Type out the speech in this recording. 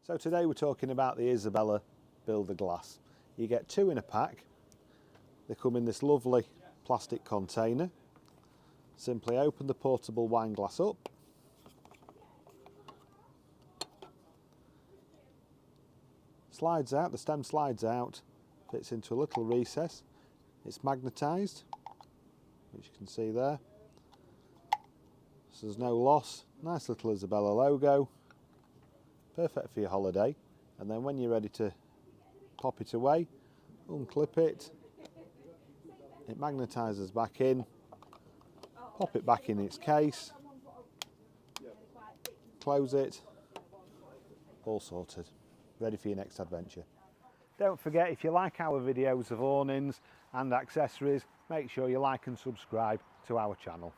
So today we're talking about the Isabella BuildaGlass. You get two in a pack. They come in this lovely plastic container. Simply open the portable wine glass up. Slides out, the stem slides out, fits into a little recess. It's magnetised, which you can see there. So there's no loss. Nice little Isabella logo. Perfect for your holiday. And then when you're ready to pop it away, unclip it. It magnetises back in. Pop it back in its case. Close it. All sorted. Ready for your next adventure. Don't forget, if you like our videos of awnings and accessories, make sure you like and subscribe to our channel.